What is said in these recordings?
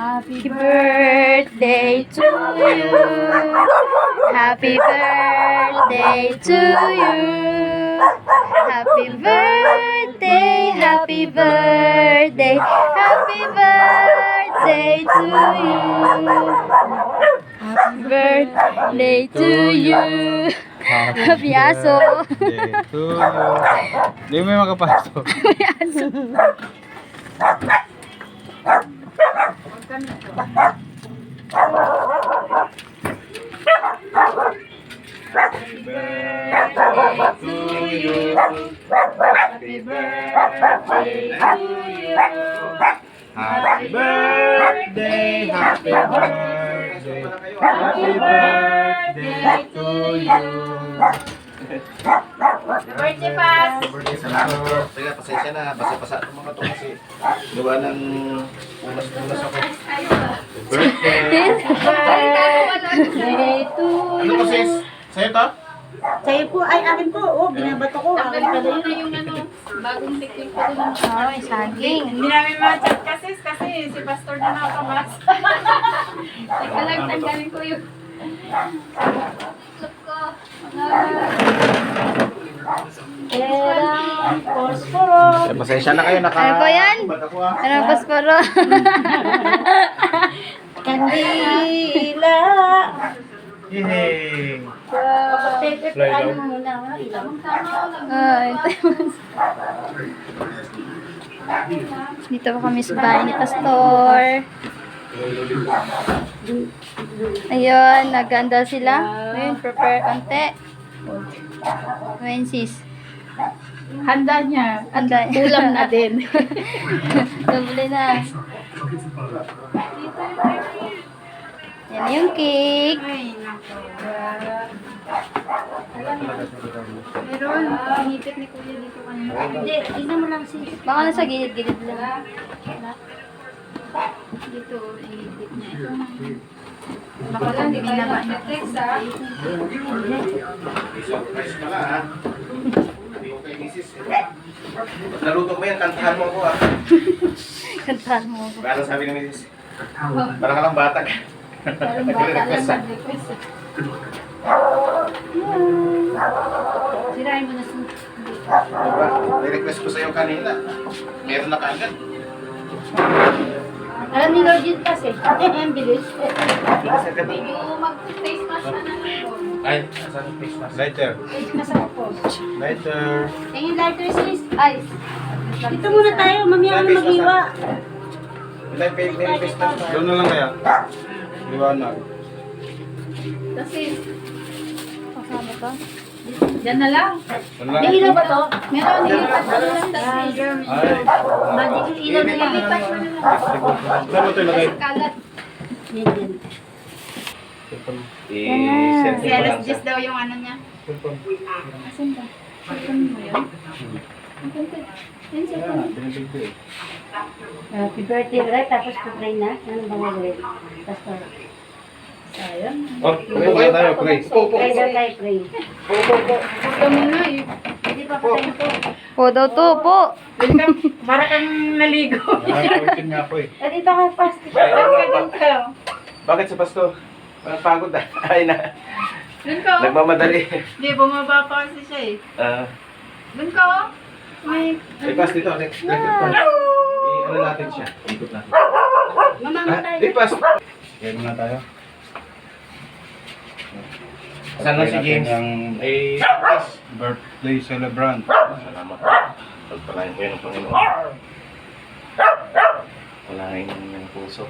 Happy birthday to you. Happy birthday to you. Happy birthday, happy birthday, happy birthday to you. Happy birthday to you. Happy aso. birthday to you. Hindi mo yung makapasok. Happy aso. Happy birthday to you. Happy birthday to you. Happy birthday, happy birthday, happy birthday to you. Birthday pass. Birthday salamat. Teka, pasensya na. Basa-basa ito mga to kasi gawa ng unas-unas ako. Birthday. Birthday to Ano po sis? Sa'yo to? Sa'yo po, ay akin po. Oh, binabato ko. Akin pala yun. yung ano, bagong liquid ko doon. Ay, saging. Hindi namin ma-chat kasi si Pastor na nakabas. Teka lang, tanggalin ko yung look ko. Perang posporo. Pasensya na kayo. Ano po yan? Ba't ako ah? Ano ang pasporo? Kandila. Yehey! Pepe, ano mo muna? Ilang. Ay, dito po kami sa bahay ni Pastor. Ayun, naganda sila. Ayun, prepare konti. Ayun, sis. Handa niya. Anda. Ulam na din. Doble na. Yan yung cake. Ay, nako. Meron, inipit ni Kuya dito kanina. Hindi, tignan mo lang sis. Baka nasa gilid-gilid lang. Dito, inipit niya. Ito na. Baka lang, di binaba niya. Text ah. Surprise pala ha? Hindi ko kay misis. Naluto mo yan, kantahan mo ako ah. Kantahan mo ako. Ano sabi ni misis? Parang ka lang batag. Parang bata lang mag-request. Sirain mo na sa... Diba? May request ko sa'yo kanina. Meron na kaagad. Alam ni Lord yun kasi. Ang bilis. Kasi agad. Yung mag-face mask na naman. Ay, asan yung face mask? Lighter. Kasama po. Lighter. Tingin lighter sis. Ay, Dito muna tayo. Mamaya na mag-iwa. Wala yung face mask. Doon na lang kaya. Liwanag. Kasi, kasama ka? dyan na lang. Doon lang. May ilaw ba to? Meron, nilipat ko lang kasi. Ay. Badi ko ilaw na yan. Nilipat ko na lang. Saan mo ito ilagay? Sa kalat. Yan, yan. I-send Si mo lang Alas sa... Jess daw yung ano niya. Asan ba? Asan mo yun? Yan siya. Happy birthday, right? Tapos pupray na. Ano bang gagawin? Pastor. Sayang. Oh, pray tayo, pray. Pray daw tayo, pray. Kami na eh. Hindi pa patay po. Po daw to, po. Para kang naligo. Nakakawitin nga ako eh. Eh, dito ka, pastor. Doon ka. Bakit si Pasto? Parang pagod ah. Ay na. Doon ka. Nagmamadali. Hindi, bumaba pa kasi siya eh. Ah, Doon ka. May... ipas dito. Electric fan. I-ano natin siya. Ikot natin. Mamamatay. Ipas. Kaya muna tayo. Saan na si James? Ang Eh, birthday celebrant. salamat. Pagpalain ko yun ng Panginoon. Palain ng iyong puso.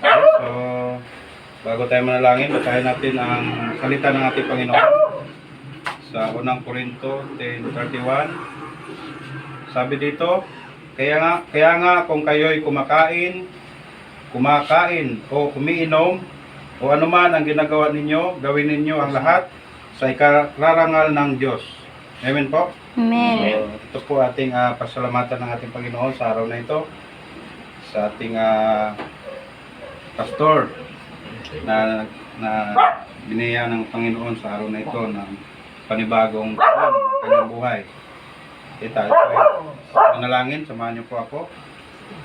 Okay, so, bago tayo manalangin, basahin natin ang salita ng ating Panginoon. Sa unang Korinto 10:31. Sabi dito, kaya nga kung kayo'y kumakain o umiinom o anuman ang ginagawa ninyo, gawin ninyo ang lahat sa ikararangal ng Diyos. Amen po? Amen. So, ito po ating pasalamatan ng ating Panginoon sa araw na ito. Sa ating pastor na binigyan ng Panginoon sa araw na ito ng panibagong taon ng kanyang buhay. Kita, ito ay manalangin, samahan niyo po ako.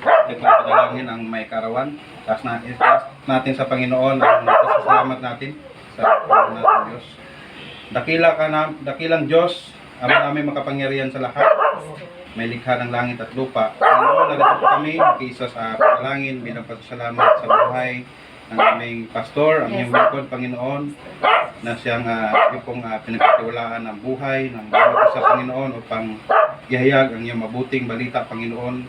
Nagpapadalangin ang may karawan. Taas natin sa Panginoon ang pasasalamat natin sa Panginoon natin Diyos. Dakilang Diyos, Ama namin makapangyarihan sa lahat. May likha ng langit at lupa. Panginoon, narito po kami, nakiisa sa panalangin bilang pasasalamat sa buhay ng aming pastor, ang iyong lingkod, Panginoon, na siyang pong pinagkatiwalaan ng buhay ng bawat isa, Panginoon, upang ihayag ang iyong mabuting balita, Panginoon,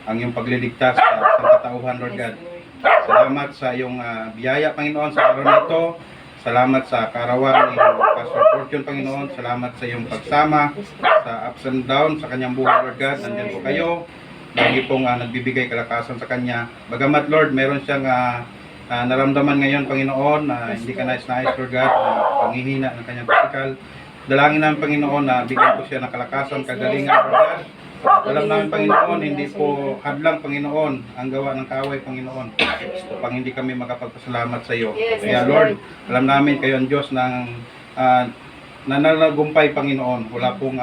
ang iyong pagliligtas sa sangkatauhan, Lord God. Salamat sa iyong biyaya, Panginoon, sa araw na ito. Salamat sa karawan ni Pastor Fortune, Panginoon. Salamat sa iyong pagsama sa ups and downs sa kanyang buhay, Lord God. Nandiyan po kayo. Lagi pong nagbibigay kalakasan sa kanya. Bagamat, Lord, meron siyang naramdaman ngayon, Panginoon, na hindi ka nais-nais, Lord God, panghihina ng kanyang physical. Dalangin namin, Panginoon, na bigyan po siya ng kalakasan, kagalingan, Lord God. Alam namin, Panginoon, hindi po hadlang, Panginoon, ang gawa ng kaaway, Panginoon, upang hindi kami makapagpasalamat sa iyo. Kaya, Lord, alam namin kayo ang Diyos ng nananagumpay, Panginoon. Wala pong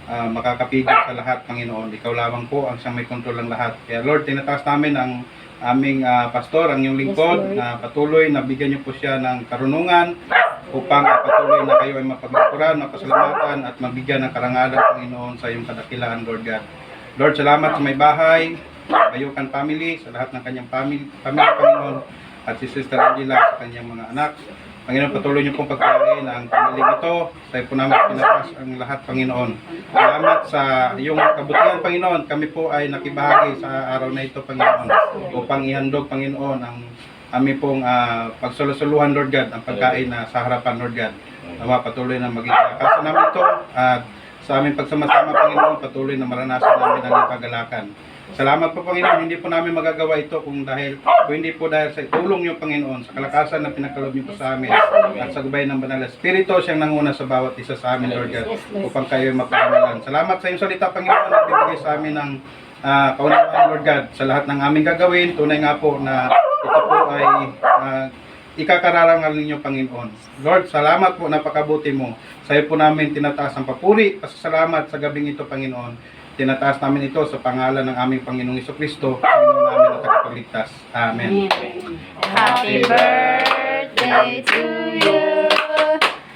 makakapigil sa lahat, Panginoon. Ikaw lamang po ang siyang may kontrol ng lahat. Kaya, Lord, tinataas namin ang aming pastor, ang iyong lingkod, na patuloy na bigyan niyo po siya ng karunungan upang patuloy na kayo ay mapaglapuran, mapasalamatan at mabigyan ng karangalan, Panginoon, sa iyong kadakilaan, Lord God. Lord, salamat sa may bahay, Bayukan family, sa lahat ng kanyang family, Panginoon, at si Sister Angela sa kanyang mga anak. Panginoon, patuloy niyo pong pagkain ang pamilyang ito. Sa po namin pinapas ang lahat, Panginoon. Salamat sa iyong kabutihan, Panginoon. Kami po ay nakibahagi sa araw na ito, Panginoon, upang ihandog, Panginoon, ang aming pong pagsulusuluhan, Lord God, ang pagkain na sa harapan, Lord God. Nawa patuloy na maging kalakasan namin ito at sa aming pagsama-sama, Panginoon, patuloy na maranasan namin ang kagalakan. Salamat po, Panginoon. Hindi po namin magagawa ito kung hindi po dahil sa tulong niyo, Panginoon, sa kalakasan na pinagkaloob niyo po sa amin at sa gabay ng Banal na Espiritu, siyang nanguna sa bawat isa sa amin, Lord God, upang kayo ay mapangalanan. Salamat sa iyong salita, Panginoon, at bibigay sa amin ng kaunawaan, Lord God, sa lahat ng aming gagawin. Tunay nga po na ito po ay ikakararangal ninyo, Panginoon. Lord, salamat po, napakabuti mo. Sa iyo po namin tinataas ang papuri, pasasalamat sa gabing ito, Panginoon. Tinataas namin ito sa pangalan ng aming Panginoong Jesucristo, Panginoon namin at tagapagligtas. Amen. Happy birthday to you.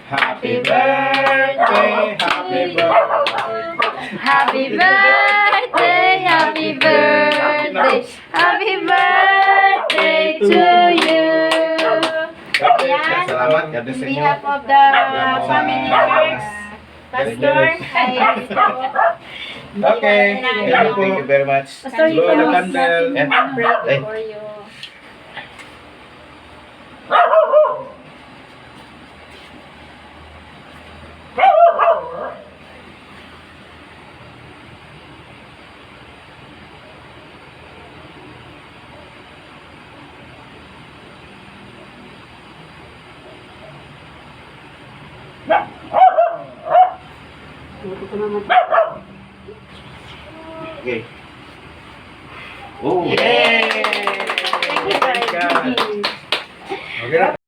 Happy birthday, happy birthday. Happy birthday, happy birthday. Happy birthday to you. Ayan. Salamat. God bless On inyo. behalf of the family church, Pastor, Okay, thank Thank you very much. Pastor, you Blow the know, candle. nothing And- pray for you. Okay. Oh. Yay!